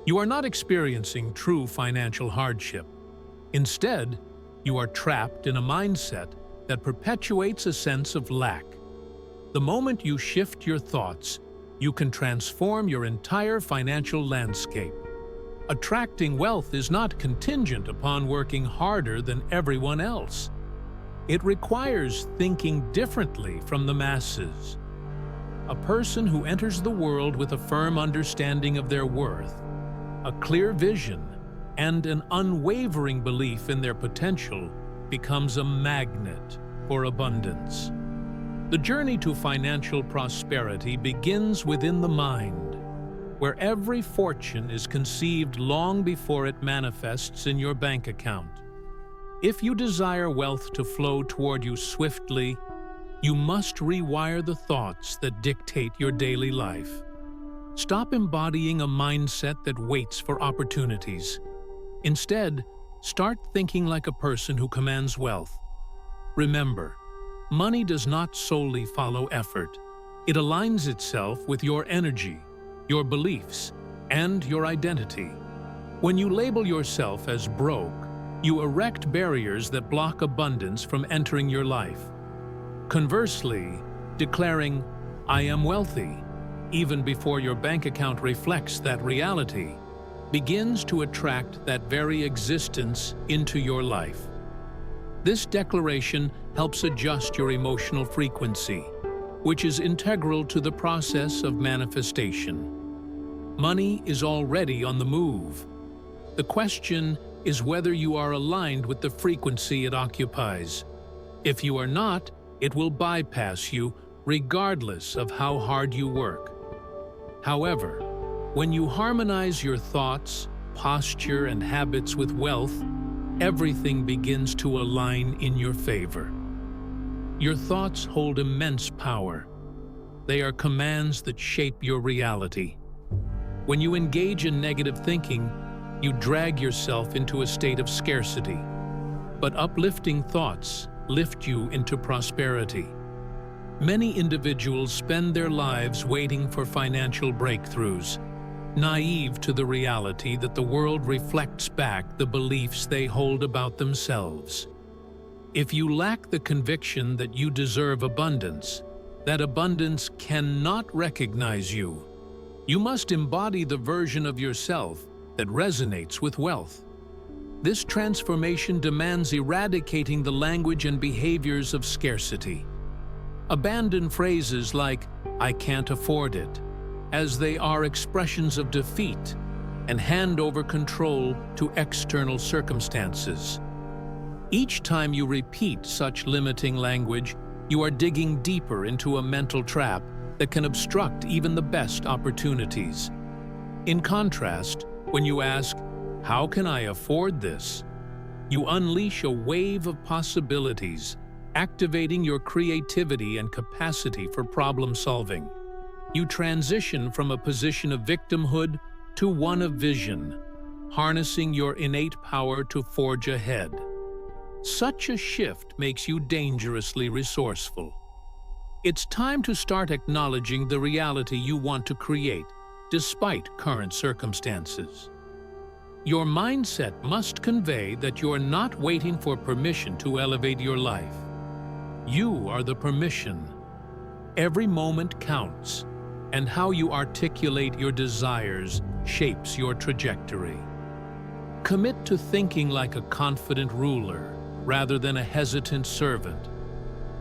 You are not experiencing true financial hardship. Instead, you are trapped in a mindset that perpetuates a sense of lack. The moment you shift your thoughts, you can transform your entire financial landscape. Attracting wealth is not contingent upon working harder than everyone else. It requires thinking differently from the masses. A person who enters the world with a firm understanding of their worth, a clear vision, and an unwavering belief in their potential becomes a magnet for abundance. The journey to financial prosperity begins within the mind, where every fortune is conceived long before it manifests in your bank account. If you desire wealth to flow toward you swiftly, you must rewire the thoughts that dictate your daily life. Stop embodying a mindset that waits for opportunities. Instead, start thinking like a person who commands wealth. Remember, money does not solely follow effort. It aligns itself with your energy, your beliefs, and your identity. When you label yourself as broke, you erect barriers that block abundance from entering your life. Conversely, declaring, "I am wealthy," even before your bank account reflects that reality, begins to attract that very existence into your life. This declaration helps adjust your emotional frequency, which is integral to the process of manifestation. Money is already on the move. The question is whether you are aligned with the frequency it occupies. If you are not, it will bypass you regardless of how hard you work. However, when you harmonize your thoughts, posture, and habits with wealth, everything begins to align in your favor. Your thoughts hold immense power. They are commands that shape your reality. When you engage in negative thinking, you drag yourself into a state of scarcity. But uplifting thoughts lift you into prosperity. Many individuals spend their lives waiting for financial breakthroughs, naive to the reality that the world reflects back the beliefs they hold about themselves. If you lack the conviction that you deserve abundance, that abundance cannot recognize you. You must embody the version of yourself that resonates with wealth. This transformation demands eradicating the language and behaviors of scarcity. Abandon phrases like, "I can't afford it," as they are expressions of defeat, and hand over control to external circumstances. Each time you repeat such limiting language, you are digging deeper into a mental trap that can obstruct even the best opportunities. In contrast, when you ask, "How can I afford this?" you unleash a wave of possibilities, activating your creativity and capacity for problem solving. You transition from a position of victimhood to one of vision, harnessing your innate power to forge ahead. Such a shift makes you dangerously resourceful. It's time to start acknowledging the reality you want to create, despite current circumstances. Your mindset must convey that you are not waiting for permission to elevate your life. You are the permission. Every moment counts, and how you articulate your desires shapes your trajectory. Commit to thinking like a confident ruler rather than a hesitant servant,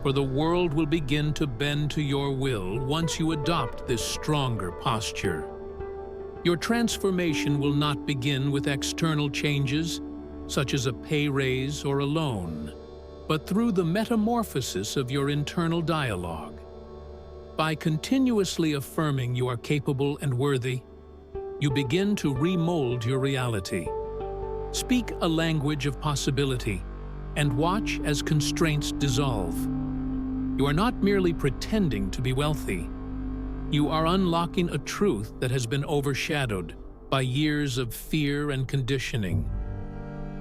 for the world will begin to bend to your will once you adopt this stronger posture. Your transformation will not begin with external changes, such as a pay raise or a loan, but through the metamorphosis of your internal dialogue. By continuously affirming you are capable and worthy, you begin to remold your reality. Speak a language of possibility and watch as constraints dissolve. You are not merely pretending to be wealthy. You are unlocking a truth that has been overshadowed by years of fear and conditioning.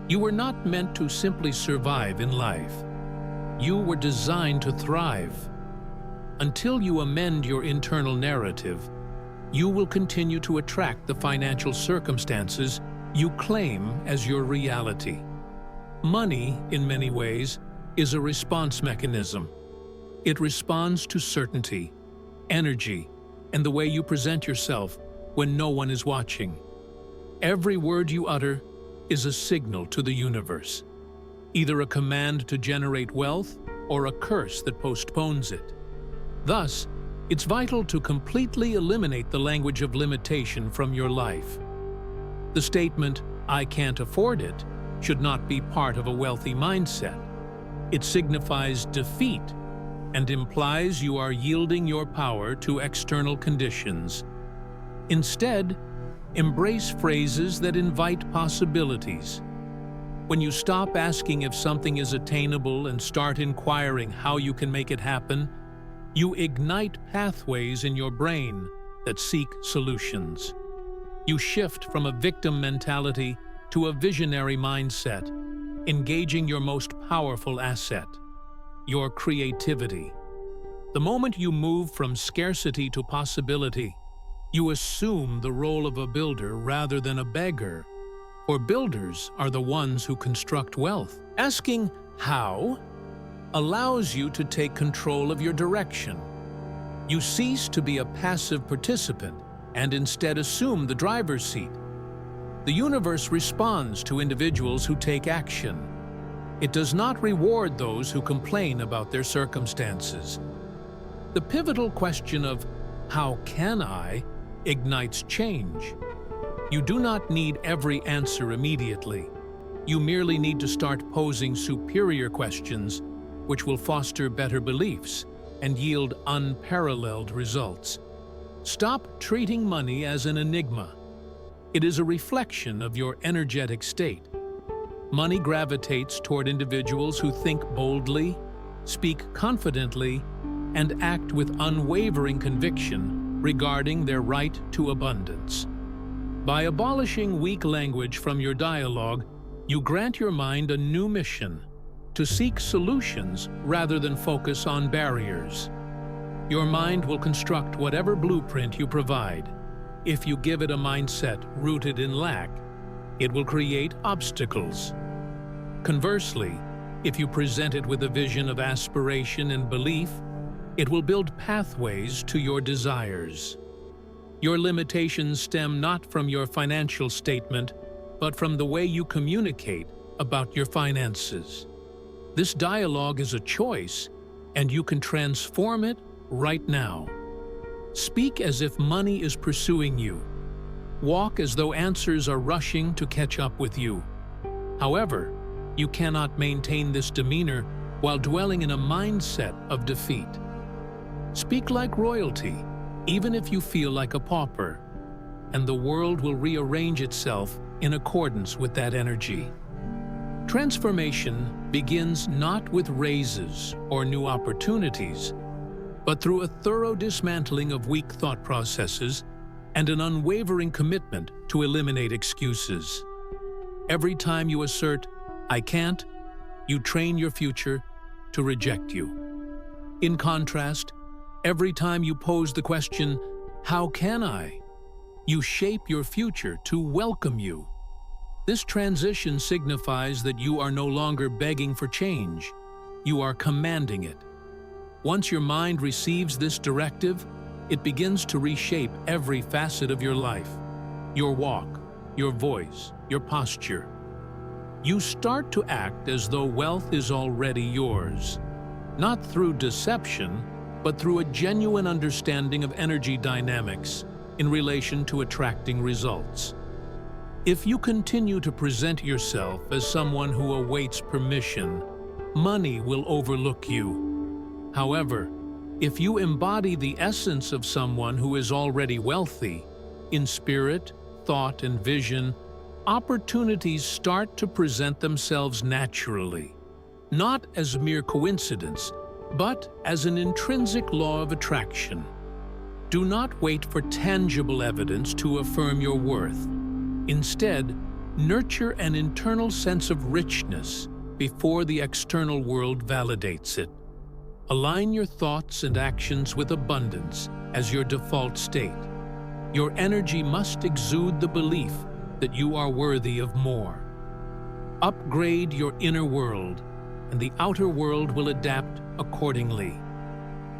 You were not meant to simply survive in life. You were designed to thrive. Until you amend your internal narrative, you will continue to attract the financial circumstances you claim as your reality. Money, in many ways, is a response mechanism. It responds to certainty, energy, and the way you present yourself when no one is watching. Every word you utter is a signal to the universe, either a command to generate wealth or a curse that postpones it. Thus, it's vital to completely eliminate the language of limitation from your life. The statement, "I can't afford it," should not be part of a wealthy mindset. It signifies defeat and implies you are yielding your power to external conditions. Instead, embrace phrases that invite possibilities. When you stop asking if something is attainable and start inquiring how you can make it happen, you ignite pathways in your brain that seek solutions. You shift from a victim mentality to a visionary mindset, engaging your most powerful asset, your creativity. The moment you move from scarcity to possibility, you assume the role of a builder rather than a beggar, for builders are the ones who construct wealth. Asking how allows you to take control of your direction. You cease to be a passive participant and instead assume the driver's seat. The universe responds to individuals who take action. It does not reward those who complain about their circumstances. The pivotal question of "how can I?" ignites change. You do not need every answer immediately. You merely need to start posing superior questions, which will foster better beliefs and yield unparalleled results. Stop treating money as an enigma. It is a reflection of your energetic state. Money gravitates toward individuals who think boldly, speak confidently, and act with unwavering conviction regarding their right to abundance. By abolishing weak language from your dialogue, you grant your mind a new mission: to seek solutions rather than focus on barriers. Your mind will construct whatever blueprint you provide. If you give it a mindset rooted in lack, it will create obstacles. Conversely, if you present it with a vision of aspiration and belief, it will build pathways to your desires. Your limitations stem not from your financial statement, but from the way you communicate about your finances. This dialogue is a choice, and you can transform it right now. Speak as if money is pursuing you. Walk as though answers are rushing to catch up with you. However, you cannot maintain this demeanor while dwelling in a mindset of defeat. Speak like royalty, even if you feel like a pauper, and the world will rearrange itself in accordance with that energy. Transformation begins not with raises or new opportunities, but through a thorough dismantling of weak thought processes and an unwavering commitment to eliminate excuses. Every time you assert, "I can't," you train your future to reject you. In contrast, every time you pose the question, "How can I?" you shape your future to welcome you. This transition signifies that you are no longer begging for change, you are commanding it. Once your mind receives this directive, it begins to reshape every facet of your life: your walk, your voice, your posture. You start to act as though wealth is already yours, not through deception, but through a genuine understanding of energy dynamics in relation to attracting results. If you continue to present yourself as someone who awaits permission, money will overlook you. However, if you embody the essence of someone who is already wealthy, in spirit, thought, and vision, opportunities start to present themselves naturally, not as mere coincidence, but as an intrinsic law of attraction. Do not wait for tangible evidence to affirm your worth. Instead, nurture an internal sense of richness before the external world validates it. Align your thoughts and actions with abundance as your default state. Your energy must exude the belief that you are worthy of more. Upgrade your inner world, and the outer world will adapt accordingly.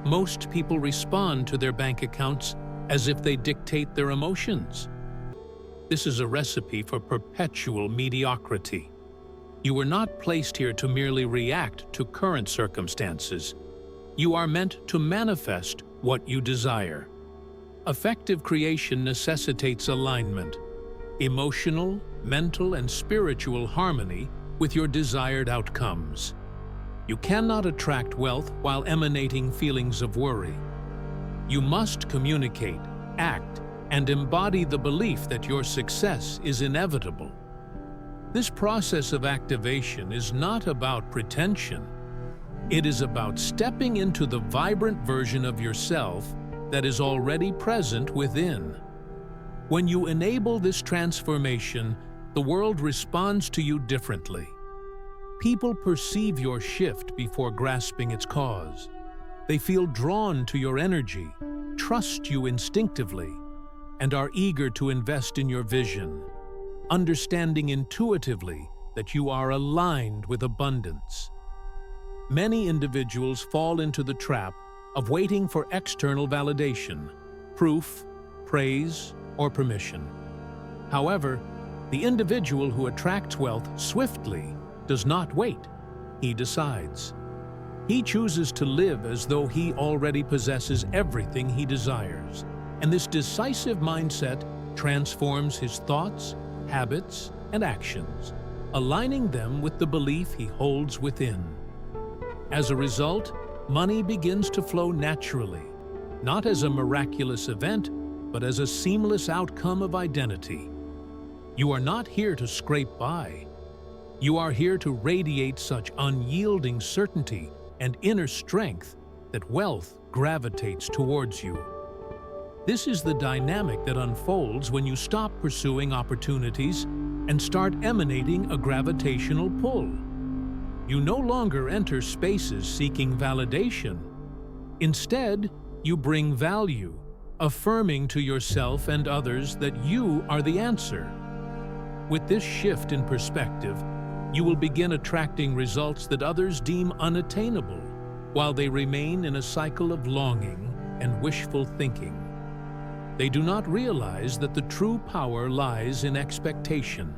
Most people respond to their bank accounts as if they dictate their emotions. This is a recipe for perpetual mediocrity. You were not placed here to merely react to current circumstances. You are meant to manifest what you desire. Effective creation necessitates alignment, emotional, mental, and spiritual harmony with your desired outcomes. You cannot attract wealth while emanating feelings of worry. You must communicate, act, and embody the belief that your success is inevitable. This process of activation is not about pretension. It is about stepping into the vibrant version of yourself that is already present within. When you enable this transformation, the world responds to you differently. People perceive your shift before grasping its cause. They feel drawn to your energy, trust you instinctively, and are eager to invest in your vision, understanding intuitively that you are aligned with abundance. Many individuals fall into the trap of waiting for external validation, proof, praise, or permission. However, the individual who attracts wealth swiftly does not wait. He decides. He chooses to live as though he already possesses everything he desires, and this decisive mindset transforms his thoughts, habits, and actions, aligning them with the belief he holds within. As a result, money begins to flow naturally, not as a miraculous event, but as a seamless outcome of identity. You are not here to scrape by. You are here to radiate such unyielding certainty and inner strength that wealth gravitates towards you. This is the dynamic that unfolds when you stop pursuing opportunities and start emanating a gravitational pull. You no longer enter spaces seeking validation. Instead, you bring value, affirming to yourself and others that you are the answer. With this shift in perspective, you will begin attracting results that others deem unattainable, while they remain in a cycle of longing and wishful thinking. They do not realize that the true power lies in expectation.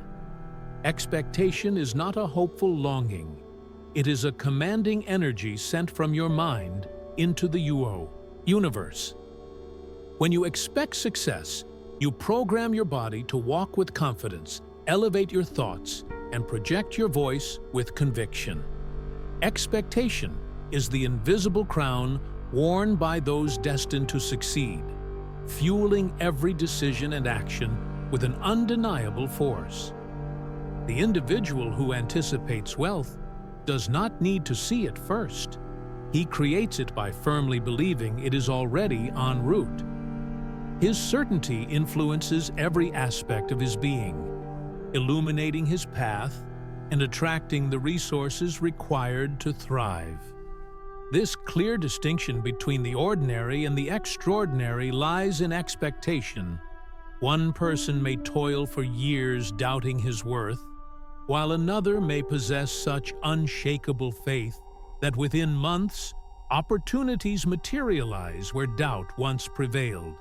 Expectation is not a hopeful longing. It is a commanding energy sent from your mind into the universe. When you expect success, you program your body to walk with confidence, elevate your thoughts, and project your voice with conviction. Expectation is the invisible crown worn by those destined to succeed, fueling every decision and action with an undeniable force. The individual who anticipates wealth does not need to see it first. He creates it by firmly believing it is already en route. His certainty influences every aspect of his being, illuminating his path and attracting the resources required to thrive. This clear distinction between the ordinary and the extraordinary lies in expectation. One person may toil for years doubting his worth, while another may possess such unshakable faith that within months, opportunities materialize where doubt once prevailed.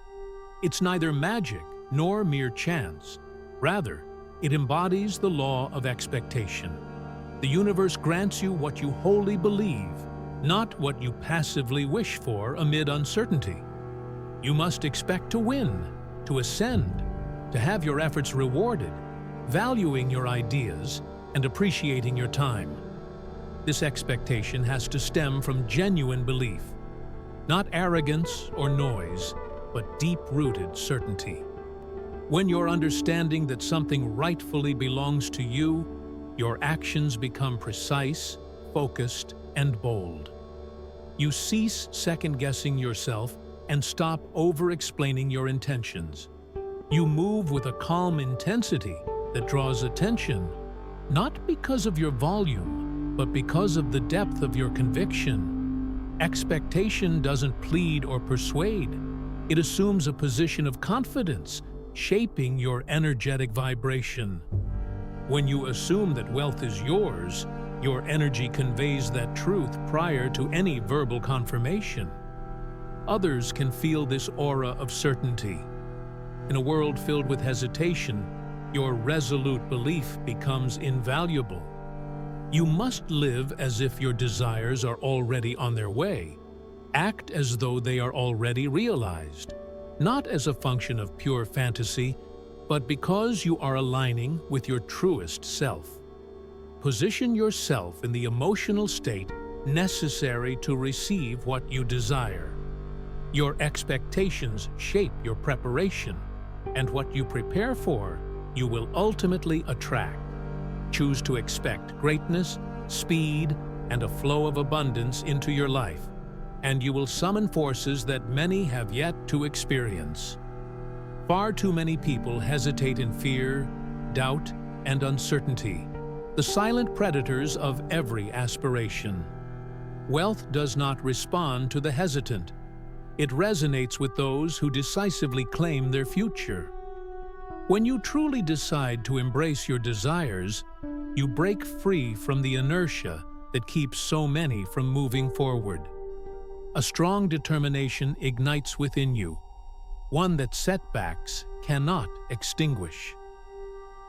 It's neither magic nor mere chance. Rather, it embodies the law of expectation. The universe grants you what you wholly believe, not what you passively wish for amid uncertainty. You must expect to win, to ascend, to have your efforts rewarded, valuing your ideas and appreciating your time. This expectation has to stem from genuine belief, not arrogance or noise, but deep-rooted certainty. When you're understanding that something rightfully belongs to you, your actions become precise, focused, and bold. You cease second-guessing yourself and stop over-explaining your intentions. You move with a calm intensity that draws attention, not because of your volume, but because of the depth of your conviction. Expectation doesn't plead or persuade. It assumes a position of confidence, shaping your energetic vibration. When you assume that wealth is yours, your energy conveys that truth prior to any verbal confirmation. Others can feel this aura of certainty. In a world filled with hesitation, your resolute belief becomes invaluable. You must live as if your desires are already on their way. Act as though they are already realized, not as a function of pure fantasy, but because you are aligning with your truest self. Position yourself in the emotional state necessary to receive what you desire. Your expectations shape your preparation, and what you prepare for, you will ultimately attract. Choose to expect greatness, speed, and a flow of abundance into your life, and you will summon forces that many have yet to experience. Far too many people hesitate in fear, doubt, and uncertainty, the silent predators of every aspiration. Wealth does not respond to the hesitant. It resonates with those who decisively claim their future. When you truly decide to embrace your desires, you break free from the inertia that keeps so many from moving forward. A strong determination ignites within you, one that setbacks cannot extinguish.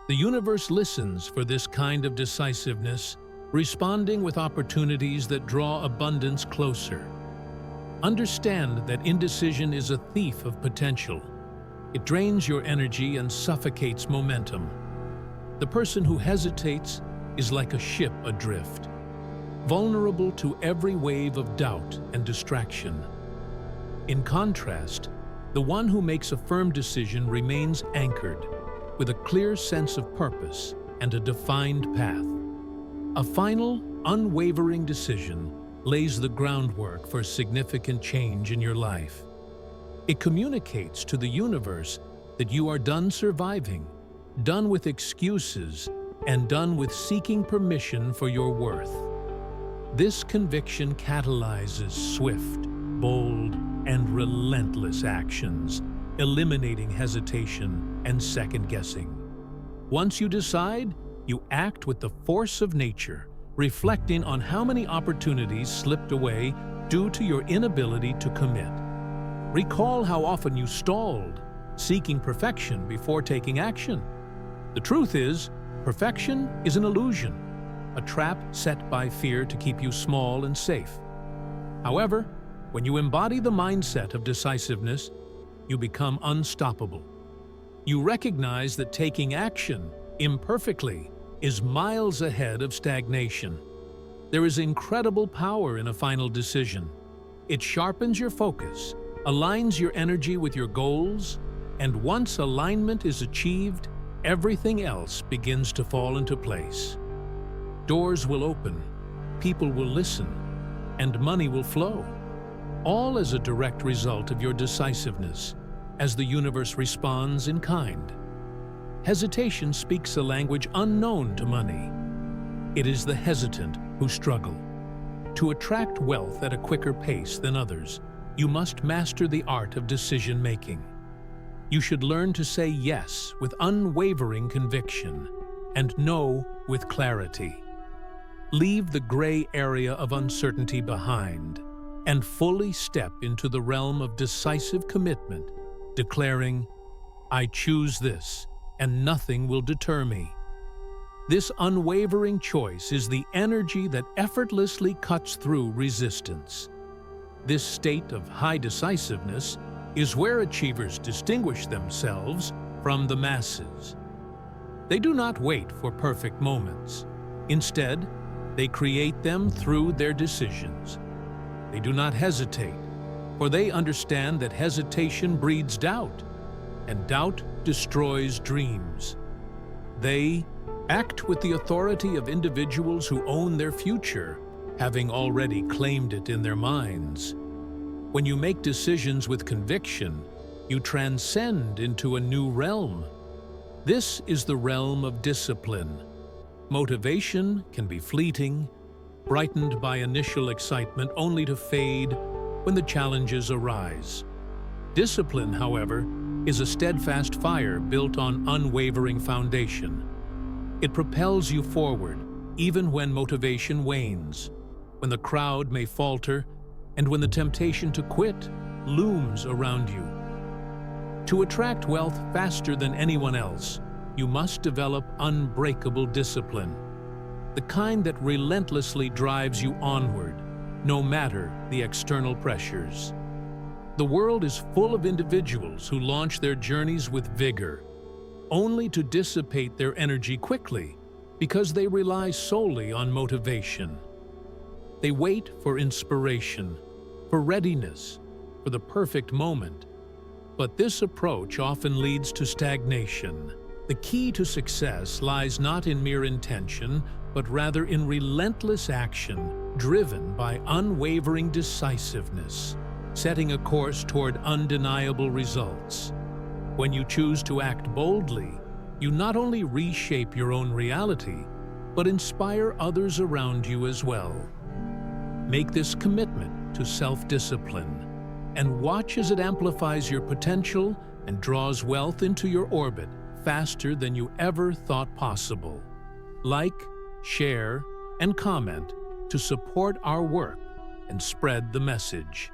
The universe listens for this kind of decisiveness, responding with opportunities that draw abundance closer. Understand that indecision is a thief of potential. It drains your energy and suffocates momentum. The person who hesitates is like a ship adrift, vulnerable to every wave of doubt and distraction. In contrast, the one who makes a firm decision remains anchored, with a clear sense of purpose and a defined path. A final, unwavering decision lays the groundwork for significant change in your life. It communicates to the universe that you are done surviving, done with excuses, and done with seeking permission for your worth. This conviction catalyzes swift, bold, and relentless actions, eliminating hesitation and second-guessing. Once you decide, you act with the force of nature, reflecting on how many opportunities slipped away due to your inability to commit. Recall how often you stalled, seeking perfection before taking action. The truth is, perfection is an illusion, a trap set by fear to keep you small and safe. However, when you embody the mindset of decisiveness, you become unstoppable. You recognize that taking action, imperfectly, is miles ahead of stagnation. There is incredible power in a final decision. It sharpens your focus, aligns your energy with your goals, and once alignment is achieved, everything else begins to fall into place. Doors will open, people will listen, and money will flow, all as a direct result of your decisiveness, as the universe responds in kind. Hesitation speaks a language unknown to money. It is the hesitant who struggle. To attract wealth at a quicker pace than others, you must master the art of decision-making. You should learn to say yes with unwavering conviction and no with clarity. Leave the gray area of uncertainty behind and fully step into the realm of decisive commitment, declaring, "I choose this, and nothing will deter me." This unwavering choice is the energy that effortlessly cuts through resistance. This state of high decisiveness is where achievers distinguish themselves from the masses. They do not wait for perfect moments. Instead, they create them through their decisions. They do not hesitate, for they understand that hesitation breeds doubt, and doubt destroys dreams. They act with the authority of individuals who own their future, having already claimed it in their minds. When you make decisions with conviction, you transcend into a new realm. This is the realm of discipline. Motivation can be fleeting, brightened by initial excitement only to fade when the challenges arise. Discipline, however, is a steadfast fire built on unwavering foundation. It propels you forward, even when motivation wanes, when the crowd may falter, and when the temptation to quit looms around you. To attract wealth faster than anyone else, you must develop unbreakable discipline, the kind that relentlessly drives you onward, no matter the external pressures. The world is full of individuals who launch their journeys with vigor, only to dissipate their energy quickly because they rely solely on motivation. They wait for inspiration, for readiness, for the perfect moment. But this approach often leads to stagnation. The key to success lies not in mere intention, but rather in relentless action, driven by unwavering decisiveness, setting a course toward undeniable results. When you choose to act boldly, you not only reshape your own reality, but inspire others around you as well. Make this commitment to self-discipline, and watch as it amplifies your potential and draws wealth into your orbit faster than you ever thought possible. Like, share, and comment to support our work and spread the message.